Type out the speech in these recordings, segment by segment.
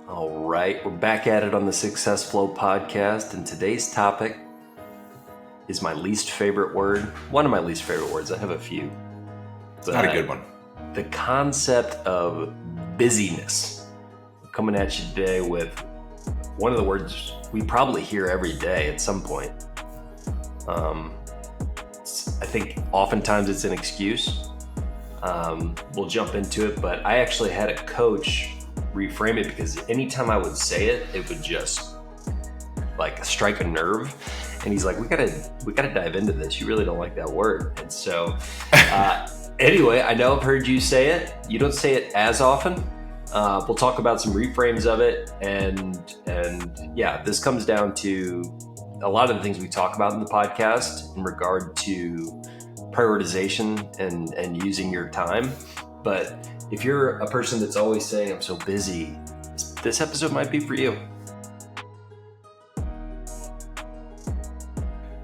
All right, we're back at it on the SuccessFlow podcast, and today's topic is my least favorite word. One of my least favorite words. I have a few. It's not a good one. The concept of busyness. We're coming at you today with one of the words we probably hear every day at some point. I think oftentimes it's an excuse. We'll jump into it, but I actually had a coach reframe it because anytime I would say it, it would just like strike a nerve. And he's like, we gotta dive into this. You really don't like that word. And so anyway, I know I've heard you say it. You don't say it as often. We'll talk about some reframes of it. And yeah, this comes down to a lot of the things we talk about in the podcast in regard to prioritization and using your time. But if you're a person that's always saying, I'm so busy, this episode might be for you.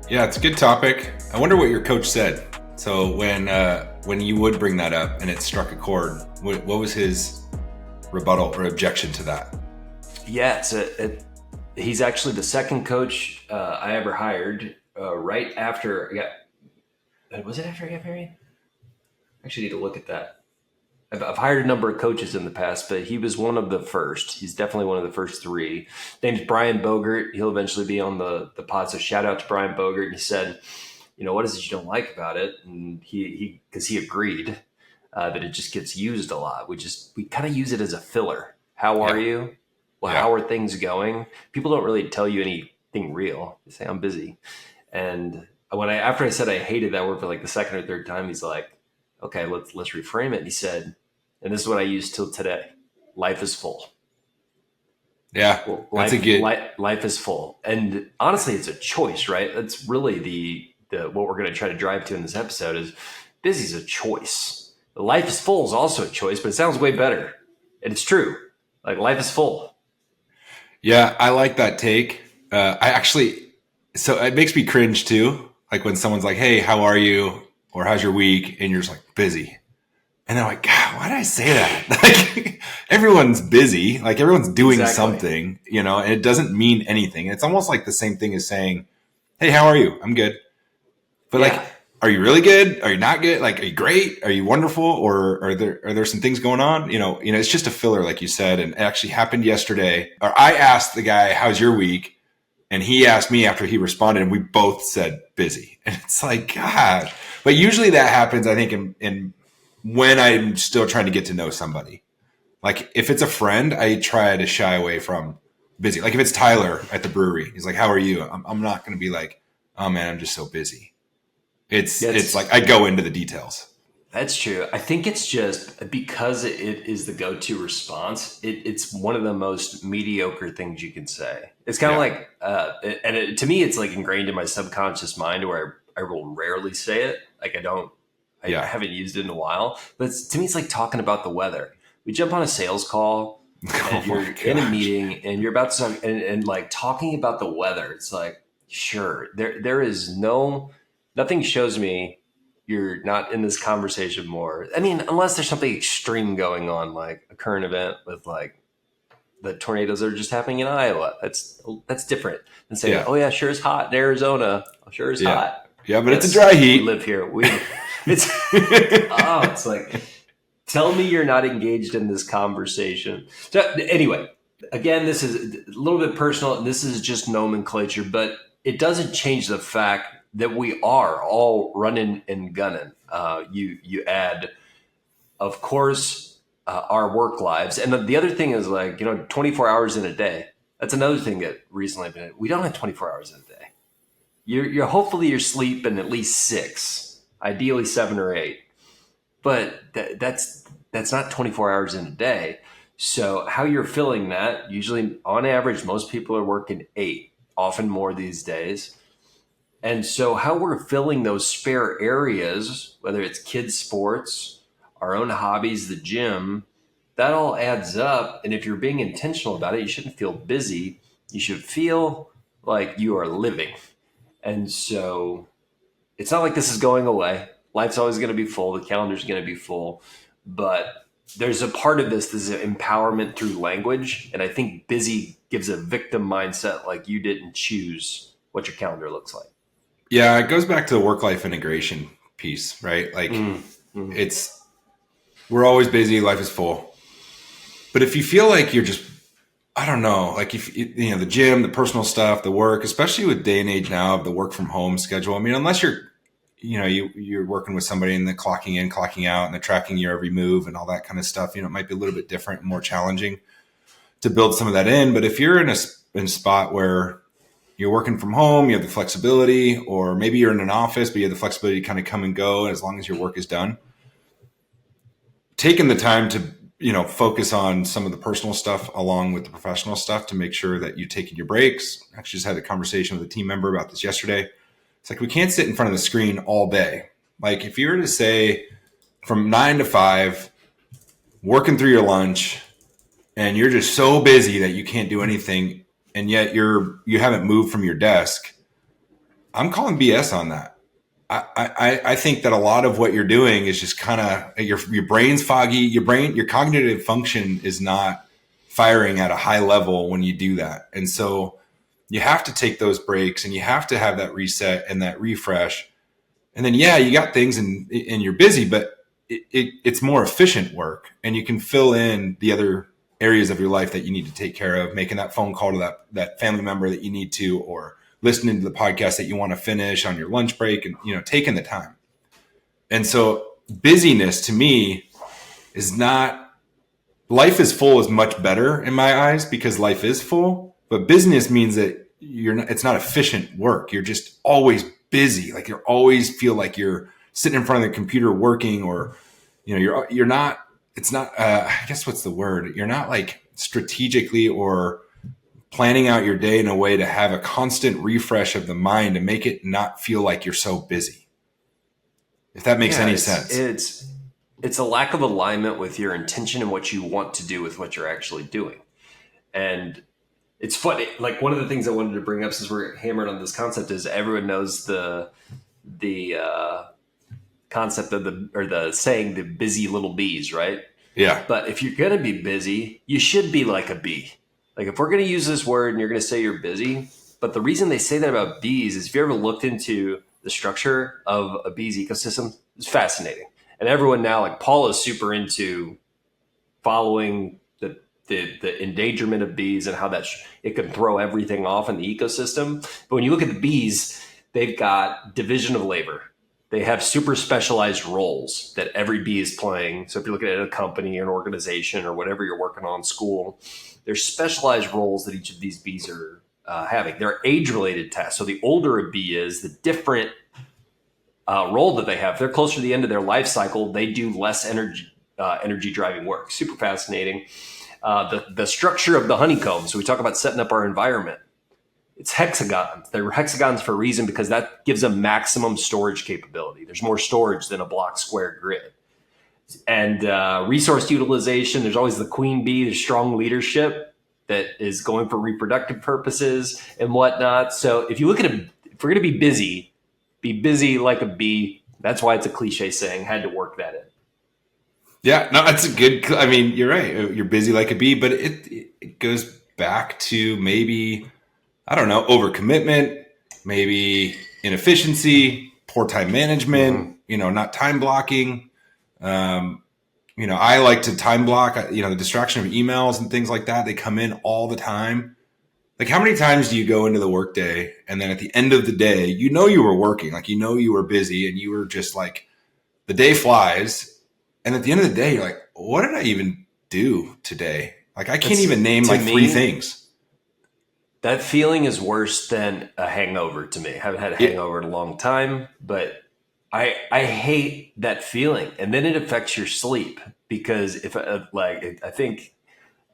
Yeah, it's a good topic. I wonder what your coach said. So when you would bring that up and it struck a chord, what was his rebuttal or objection to that? Yeah, he's actually the second coach I ever hired right after I got, was it after I got married? I actually need to look at that. I've hired a number of coaches in the past, but he was one of the first. He's definitely one of the first three. His name's Brian Bogert. He'll eventually be on the pod. So shout out to Brian Bogert. And he said, what is it you don't like about it? And because he agreed that it just gets used a lot. We kind of use it as a filler. How are you? Well, how are things going? People don't really tell you anything real. They say, I'm busy. And after I said I hated that word for like the second or third time, he's like, okay, let's reframe it. And he said, and this is what I use till today. Life is full. Yeah, life is full. And honestly, it's a choice, right? That's really the what we're going to try to drive to in this episode is busy is a choice. Life is full is also a choice, but it sounds way better. And it's true. Like life is full. Yeah, I like that take. So it makes me cringe too. Like when someone's like, hey, how are you? Or how's your week? And you're just like, busy. And I'm like, God, why did I say that? Like everyone's busy, like everyone's doing something, and it doesn't mean anything. It's almost like the same thing as saying, hey, how are you? I'm good. But like, are you really good? Are you not good? Like, are you great? Are you wonderful? Or are there some things going on? It's just a filler, like you said, and it actually happened yesterday. Or I asked the guy, how's your week? And he asked me after he responded, and we both said busy. And it's like, God. But usually that happens, I think, in when I'm still trying to get to know somebody. Like if it's a friend, I try to shy away from busy. Like if it's Tyler at the brewery, he's like, how are you? I'm not going to be like, oh man, I'm just so busy. It's like I go into the details. That's true. I think it's just because it is the go-to response. It's one of the most mediocre things you can say. It's kind of like, to me, it's like ingrained in my subconscious mind where I will rarely say it. Like I haven't used it in a while, but to me, it's like talking about the weather. We jump on a sales call and you're in a meeting and you're about to talk and like talking about the weather. It's like, sure, there is nothing shows me you're not in this conversation more. I mean, unless there's something extreme going on, like a current event with like the tornadoes that are just happening in Iowa. That's different than saying, oh yeah, sure is hot in Arizona. Sure is hot. Yeah, but it's a dry heat. We live here. It's like, tell me you're not engaged in this conversation. So anyway, again, this is a little bit personal and this is just nomenclature, but it doesn't change the fact that we are all running and gunning. You add, of course, our work lives. And the other thing is like, 24 hours in a day. That's another thing that recently I've been, we don't have 24 hours in a day. You're hopefully you're sleeping at least 6, ideally 7 or 8, but that's not 24 hours in a day. So how you're filling that, usually on average, most people are working 8, often more these days. And so how we're filling those spare areas, whether it's kids' sports, our own hobbies, the gym, that all adds up. And if you're being intentional about it, you shouldn't feel busy. You should feel like you are living. And so it's not like this is going away. Life's always going to be full. The calendar's going to be full. But there's a part of this is empowerment through language. And I think busy gives a victim mindset, like you didn't choose what your calendar looks like. Yeah, it goes back to the work-life integration piece, right? Like Mm-hmm. we're always busy, life is full. But if you feel like you're just, I don't know, like if you know, the gym, the personal stuff, the work, especially with day and age now of the work from home schedule. I mean, unless you're working with somebody and they're clocking in, clocking out, and they're tracking your every move and all that kind of stuff, it might be a little bit different and more challenging to build some of that in. But if you're in a spot where you're working from home, you have the flexibility, or maybe you're in an office, but you have the flexibility to kind of come and go as long as your work is done. Taking the time to, focus on some of the personal stuff along with the professional stuff to make sure that you're taking your breaks. I actually just had a conversation with a team member about this yesterday. It's like, we can't sit in front of the screen all day. Like if you were to say from 9 to 5, working through your lunch, and you're just so busy that you can't do anything, and yet you haven't moved from your desk, I'm calling BS on that. I think that a lot of what you're doing is just kind of your brain's foggy. Your cognitive function is not firing at a high level when you do that. And so you have to take those breaks and you have to have that reset and that refresh. And then, yeah, you got things and you're busy, but it's more efficient work, and you can fill in the other areas of your life that you need to take care of, making that phone call to that family member that you need to, or listening to the podcast that you want to finish on your lunch break, and, taking the time. And so busyness to me is not, life is full is much better in my eyes because life is full, but business means that it's not efficient work. You're just always busy. Like you always feel like you're sitting in front of the computer working, or, you're not, it's not, I guess what's the word? You're not like strategically or planning out your day in a way to have a constant refresh of the mind and make it not feel like you're so busy. If that makes any sense. It's a lack of alignment with your intention and what you want to do with what you're actually doing. And it's funny. Like one of the things I wanted to bring up since we're hammered on this concept is everyone knows the concept of the saying, the busy little bees, right? Yeah. But if you're going to be busy, you should be like a bee. Like if we're going to use this word and you're going to say you're busy, but the reason they say that about bees is if you ever looked into the structure of a bee's ecosystem, it's fascinating. And everyone now, like Paul is super into following the endangerment of bees and how it can throw everything off in the ecosystem. But when you look at the bees, they've got division of labor. They have super specialized roles that every bee is playing. So if you're looking at a company, an organization, or whatever you're working on, school, there's specialized roles that each of these bees are having. They're age-related tasks. So the older a bee is, the different role that they have. If they're closer to the end of their life cycle, they do less energy driving work. Super fascinating. The structure of the honeycomb. So we talk about setting up our environment. It's hexagons. They're hexagons for a reason because that gives them maximum storage capability. There's more storage than a block square grid. And resource utilization, there's always the queen bee, there's strong leadership that is going for reproductive purposes and whatnot. So if you look at if we're going to be busy like a bee. That's why it's a cliche saying, had to work that in. Yeah, no, that's a good, I mean, you're right. You're busy like a bee, but it goes back to maybe, I don't know, overcommitment, maybe inefficiency, poor time management, not time blocking. I like to time block, the distraction of emails and things like that. They come in all the time. Like how many times do you go into the workday and then at the end of the day, you were working, like, you were busy and you were just like, the day flies. And at the end of the day, you're like, what did I even do today? Like, I can't even name like three things. That feeling is worse than a hangover to me. I haven't had a hangover in a long time, but I hate that feeling. And then it affects your sleep because if I think,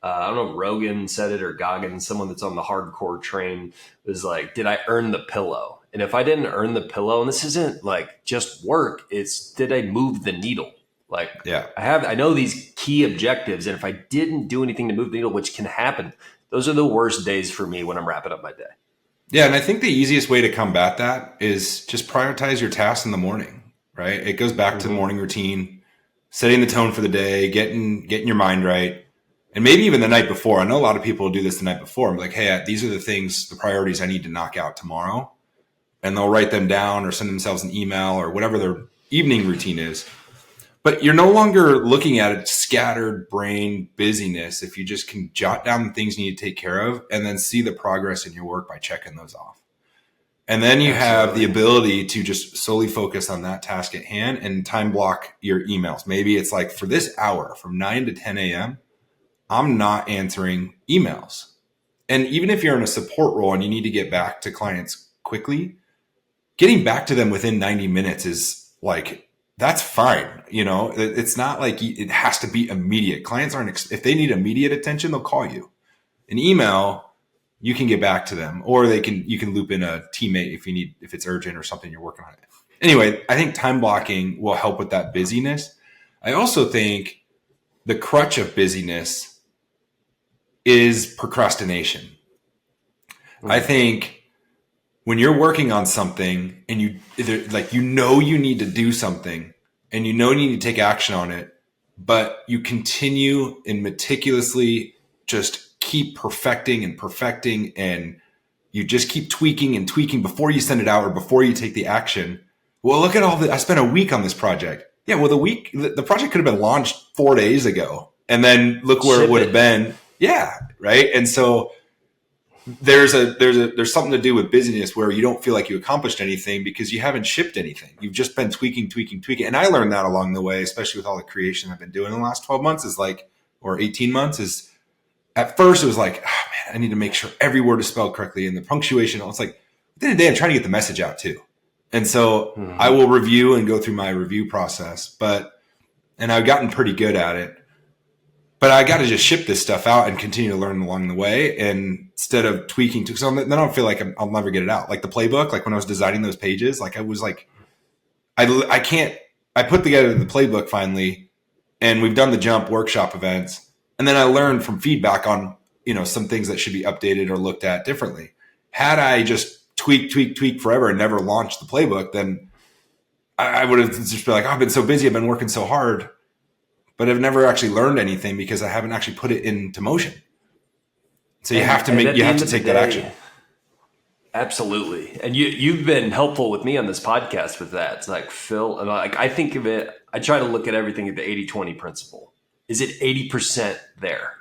I don't know if Rogan said it or Goggins, someone that's on the hardcore train was like, did I earn the pillow? And if I didn't earn the pillow, and this isn't like just work, it's did I move the needle? Like, yeah, I know these key objectives. And if I didn't do anything to move the needle, which can happen, those are the worst days for me when I'm wrapping up my day. Yeah. And I think the easiest way to combat that is just prioritize your tasks in the morning, right? It goes back to the morning routine. setting the tone for the day, getting your mind right. And maybe even the night before. I know a lot of people do this the night before. I'm like, hey, these are the priorities I need to knock out tomorrow. And they'll write them down or send themselves an email or whatever their evening routine is. But you're no longer looking at it scattered brain busyness if you just can jot down the things you need to take care of and then see the progress in your work by checking those off. And then you have the ability to just solely focus on that task at hand and time block your emails. Maybe it's like, for this hour from 9 to 10 a.m., I'm not answering emails. And even if you're in a support role and you need to get back to clients quickly, getting back to them within 90 minutes is like, that's fine. You know, it's not like it has to be immediate. Clients aren't, if they need immediate attention, they'll call you. An email, you can get back to them, or you can loop in a teammate if it's urgent or something you're working on. Anyway, I think time blocking will help with that busyness. I also think the crutch of busyness is procrastination. Mm-hmm. I think when you're working on something and you need to do something and you need to take action on it, but you continue and meticulously just keep perfecting and you just keep tweaking and tweaking before you send it out or before you take the action. Well, look at I spent a week on this project. Yeah, well, the project could have been launched 4 days ago, and then look where it would have been. Yeah, right. And so there's something to do with busyness where you don't feel like you accomplished anything because you haven't shipped anything. You've just been tweaking. And I learned that along the way, especially with all the creation I've been doing in the last 12 months or 18 months is, at first it was like, oh man, I need to make sure every word is spelled correctly and the punctuation. It's like, at the end of the day, I'm trying to get the message out too. And so I will review and go through my review process, and I've gotten pretty good at it. But I got to just ship this stuff out and continue to learn along the way, and instead of tweaking to, so then I don't feel like I'll never get it out. Like the playbook, like when I was designing those pages, like I was like, I put together the playbook finally, and we've done the jump workshop events. And then I learned from feedback on, some things that should be updated or looked at differently. Had I just tweak forever and never launched the playbook, then I would have just been like, oh, I've been so busy. I've been working so hard. But I've never actually learned anything because I haven't actually put it into motion. So you have to take that action. Absolutely. And you've been helpful with me on this podcast with that. It's like, Phil, and I think of it, I try to look at everything at the 80-20 principle. Is it 80% there?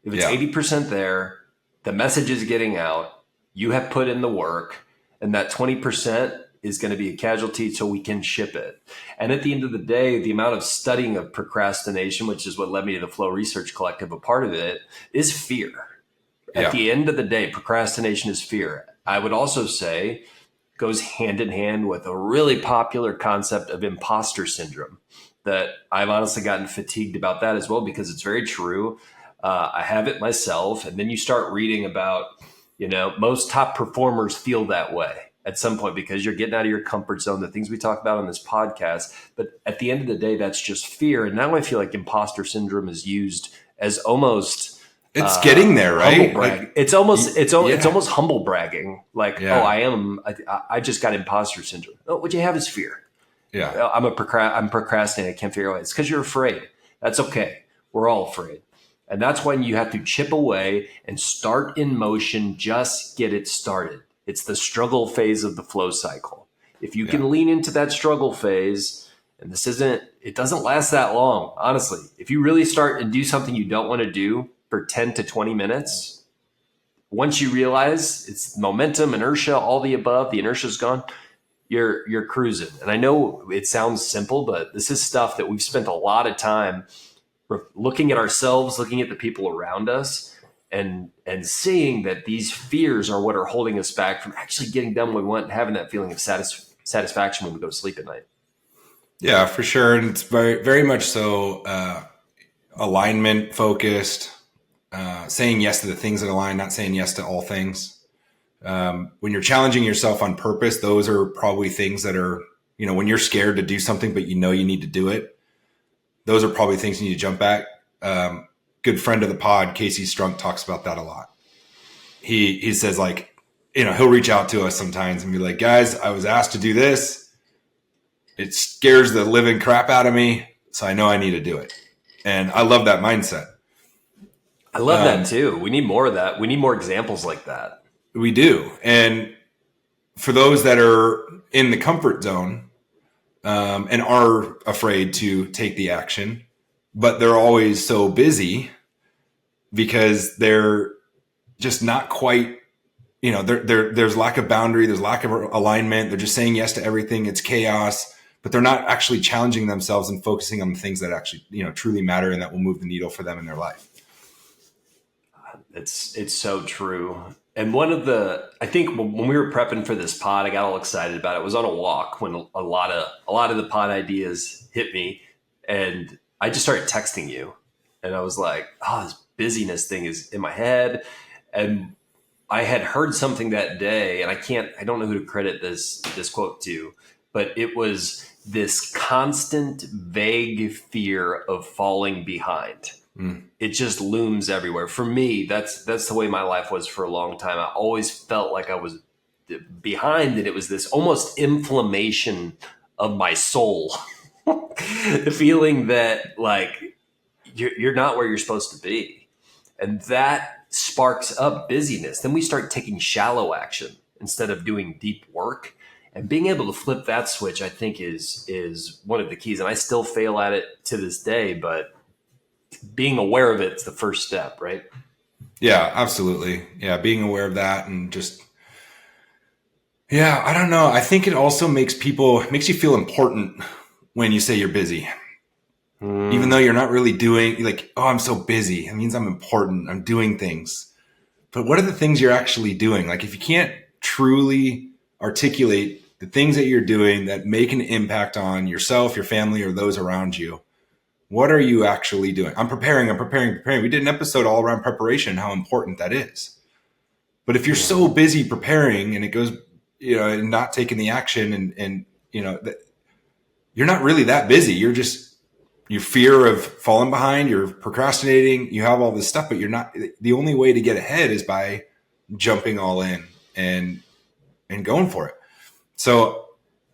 If it's 80% there, the message is getting out, you have put in the work, and that 20% is going to be a casualty so we can ship it. And at the end of the day, the amount of studying of procrastination, which is what led me to the Flow Research Collective, a part of it, is fear. At the end of the day, procrastination is fear. I would also say goes hand in hand with a really popular concept of imposter syndrome that I've honestly gotten fatigued about that as well, because it's very true. I have it myself. And then you start reading about, most top performers feel that way at some point because you're getting out of your comfort zone, the things we talk about on this podcast. But at the end of the day, that's just fear. And now I feel like imposter syndrome is used as almost it's getting there, right? Like, it's almost humble bragging. Like, I just got imposter syndrome. Oh, what you have is fear. Yeah. I'm procrastinating. I can't figure it out. It's because you're afraid. That's okay. We're all afraid. And that's when you have to chip away and start in motion. Just get it started. It's the struggle phase of the flow cycle. If you can lean into that struggle phase, and it doesn't last that long, honestly. If you really start and do something you don't want to do for 10 to 20 minutes, once you realize it's momentum, inertia, all the above, the inertia's gone, you're cruising. And I know it sounds simple, but this is stuff that we've spent a lot of time looking at ourselves, looking at the people around us, and seeing that these fears are what are holding us back from actually getting done what we want and having that feeling of satisfaction when we go to sleep at night. Yeah, for sure. And it's very, very much so alignment focused, saying yes to the things that align, not saying yes to all things. When you're challenging yourself on purpose, those are probably things that are, when you're scared to do something, but you need to do it. Those are probably things you need to jump back. Good friend of the pod, Casey Strunk, talks about that a lot. He says, like, he'll reach out to us sometimes and be like, guys, I was asked to do this. It scares the living crap out of me. So I know I need to do it. And I love that mindset. I love that too. We need more of that. We need more examples like that. We do. And for those that are in the comfort zone and are afraid to take the action, but they're always so busy because they're just not quite, there's lack of boundary, there's lack of alignment. They're just saying yes to everything. It's chaos, but they're not actually challenging themselves and focusing on the things that actually, truly matter and that will move the needle for them in their life. It's so true. And I think when we were prepping for this pod, I got all excited about it. I was on a walk when a lot of the pod ideas hit me, and I just started texting you, and I was like, "Oh, this busyness thing is in my head," and I had heard something that day, and I don't know who to credit this quote to, but it was this constant, vague fear of falling behind. It just looms everywhere. For me, that's the way my life was for a long time. I always felt like I was behind, and it was this almost inflammation of my soul. The feeling that like you're not where you're supposed to be. And that sparks up busyness. Then we start taking shallow action instead of doing deep work. And being able to flip that switch, I think, is one of the keys. And I still fail at it to this day, but being aware of it's the first step, right? Yeah, absolutely. Yeah, being aware of that and just, I don't know. I think it also makes you feel important when you say you're busy. Even though you're not really doing, like, oh, I'm so busy. It means I'm important. I'm doing things. But what are the things you're actually doing? Like, if you can't truly articulate the things that you're doing that make an impact on yourself, your family, or those around you, what are you actually doing? I'm preparing. We did an episode all around preparation, how important that is. But if you're so busy preparing and it goes, and not taking the action and you're not really that busy. You're just, your fear of falling behind, you're procrastinating, you have all this stuff, but you're not, the only way to get ahead is by jumping all in and going for it. So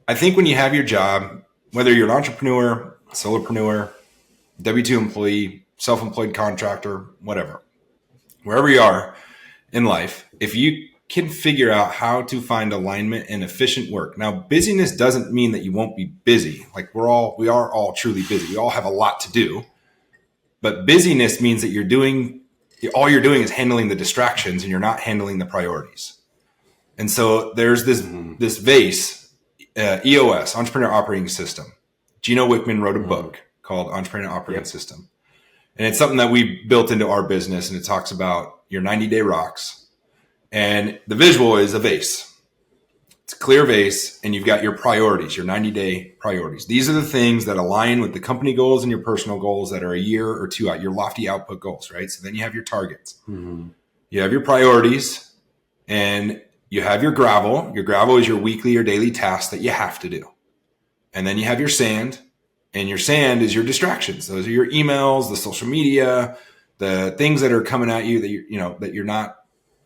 I think when you have your job, whether you're an entrepreneur, solopreneur, W-2 employee, self-employed contractor, whatever, wherever you are in life, if you can figure out how to find alignment and efficient work. Now, busyness doesn't mean that you won't be busy. Like we are all truly busy. We all have a lot to do, but busyness means that all you're doing is handling the distractions and you're not handling the priorities. And so there's this VACE, EOS, Entrepreneur Operating System. Gino Wickman wrote a book called Entrepreneur Operating System. And it's something that we built into our business. And it talks about your 90-day rocks. And the visual is a vase. It's a clear vase, and you've got your priorities, your 90-day priorities. These are the things that align with the company goals and your personal goals that are a year or two out, your lofty output goals, right? So then you have your targets. Mm-hmm. You have your priorities, and you have your gravel. Your gravel is your weekly or daily tasks that you have to do. And then you have your sand, and your sand is your distractions. Those are your emails, the social media, the things that are coming at you that you're not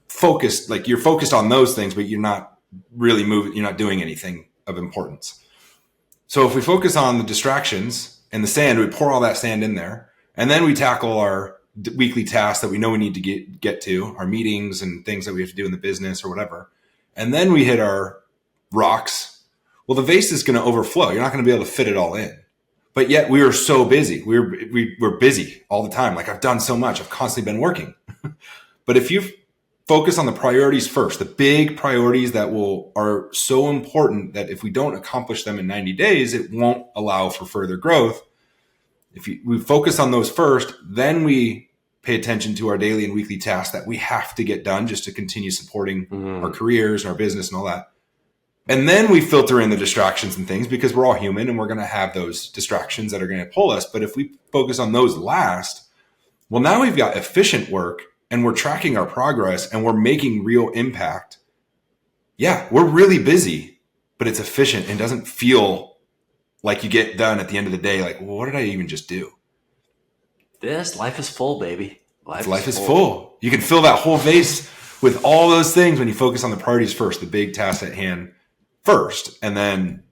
focused, like you're focused on those things, but you're not really moving, you're not doing anything of importance. So if we focus on the distractions and the sand, we pour all that sand in there, and then we tackle our weekly tasks that we know we need to get to, our meetings and things that we have to do in the business or whatever. And then we hit our rocks. Well, the vase is going to overflow. You're not going to be able to fit it all in. But yet we are so busy. We're busy all the time. Like I've done so much. I've constantly been working. But if you focus on the priorities first, the big priorities that are so important that if we don't accomplish them in 90 days, it won't allow for further growth. If we focus on those first, then we pay attention to our daily and weekly tasks that we have to get done just to continue supporting our careers and our business and all that. And then we filter in the distractions and things because we're all human and we're going to have those distractions that are going to pull us. But if we focus on those last, well, now we've got efficient work and we're tracking our progress and we're making real impact. Yeah, we're really busy, but it's efficient and doesn't feel like you get done at the end of the day. Like, well, what did I even just do? Life is full, baby. Life is full. You can fill that whole vase with all those things when you focus on the priorities first, the big tasks at hand first, and then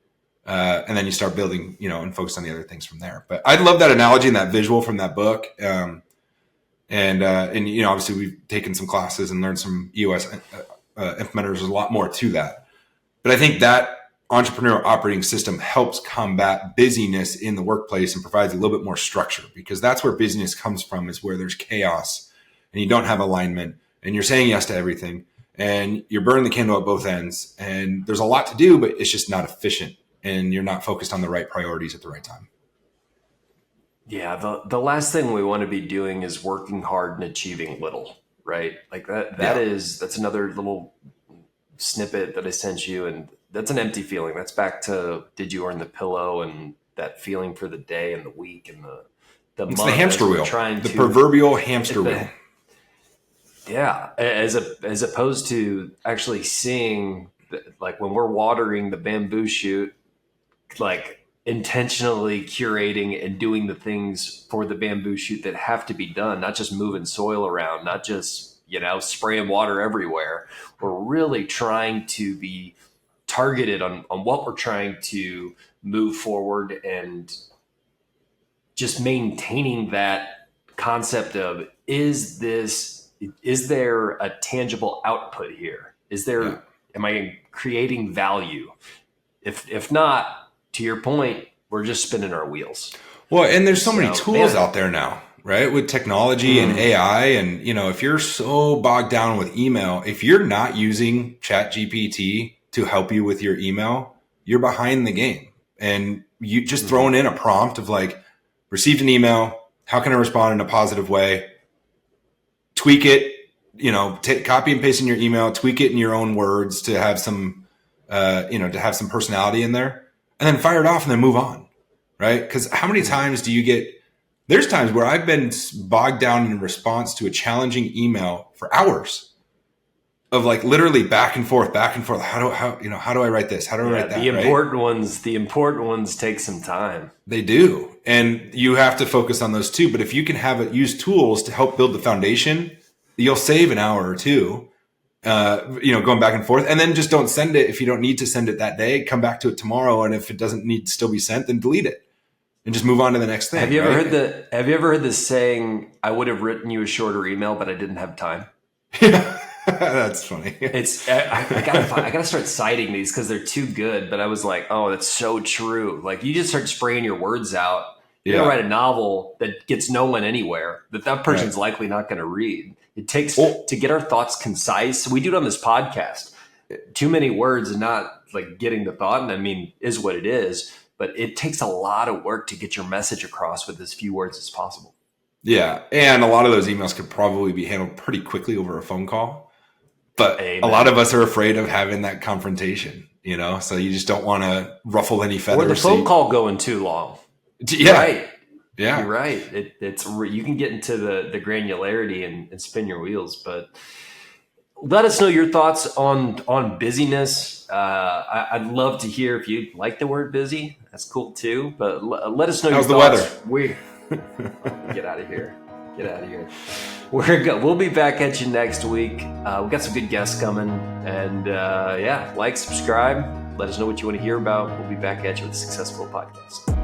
And then you start building, and focus on the other things from there. But I love that analogy and that visual from that book. And obviously we've taken some classes and learned some EOS implementers. There's a lot more to that. But I think that entrepreneurial operating system helps combat busyness in the workplace and provides a little bit more structure, because that's where busyness comes from, is where there's chaos and you don't have alignment and you're saying yes to everything and you're burning the candle at both ends, and there's a lot to do, but it's just not efficient and you're not focused on the right priorities at the right time. Yeah, the last thing we want to be doing is working hard and achieving little, right? Like that's another little snippet that I sent you, and that's an empty feeling. That's back to, did you earn the pillow, and that feeling for the day and the week and the it's month. The hamster wheel, the proverbial hamster wheel. Yeah, as opposed to actually seeing, like when we're watering the bamboo shoot, like intentionally curating and doing the things for the bamboo shoot that have to be done, not just moving soil around, not just, spraying water everywhere. We're really trying to be targeted on what we're trying to move forward, and just maintaining that concept of, is there a tangible output here? Am I creating value? If not, to your point, we're just spinning our wheels. Well, and there's so many tools out there now, right? With technology and AI. And, if you're so bogged down with email, if you're not using ChatGPT to help you with your email, you're behind the game. And you just throwing in a prompt of like, received an email, how can I respond in a positive way? Tweak it, copy and paste in your email, tweak it in your own words to have some, to have some personality in there. And then fire it off and then move on, right? Because how many times do you there's times where I've been bogged down in response to a challenging email for hours of like literally back and forth. How do I write this? How do I write that? The important ones take some time. They do. And you have to focus on those too. But if you can use tools to help build the foundation, you'll save an hour or two. Going back and forth, and then just don't send it if you don't need to send it that day. Come back to it tomorrow, and if it doesn't need to still be sent, then delete it and just move on to the next thing. Have you ever heard the saying, "I would have written you a shorter email, but I didn't have time"? Yeah, that's funny. I gotta start citing these because they're too good. But I was like, oh, that's so true. Like, you just start spraying your words out. You're gonna write a novel that gets no one anywhere, that person's likely not going to read. It takes to get our thoughts concise. We do it on this podcast. Too many words and not like getting the thought, and I mean, is what it is. But it takes a lot of work to get your message across with as few words as possible. Yeah, and a lot of those emails could probably be handled pretty quickly over a phone call. But A lot of us are afraid of having that confrontation, so you just don't want to ruffle any feathers. Or the phone call going too long. Yeah. Right. Yeah. You're right. It's you can get into the granularity and spin your wheels, but let us know your thoughts on busyness. I'd love to hear if you like the word busy. That's cool too. But let us know your thoughts. How's the weather? Get out of here. Get out of here. We'll be back at you next week. We've got some good guests coming, and like, subscribe. Let us know what you want to hear about. We'll be back at you with the SuccessFlow podcast.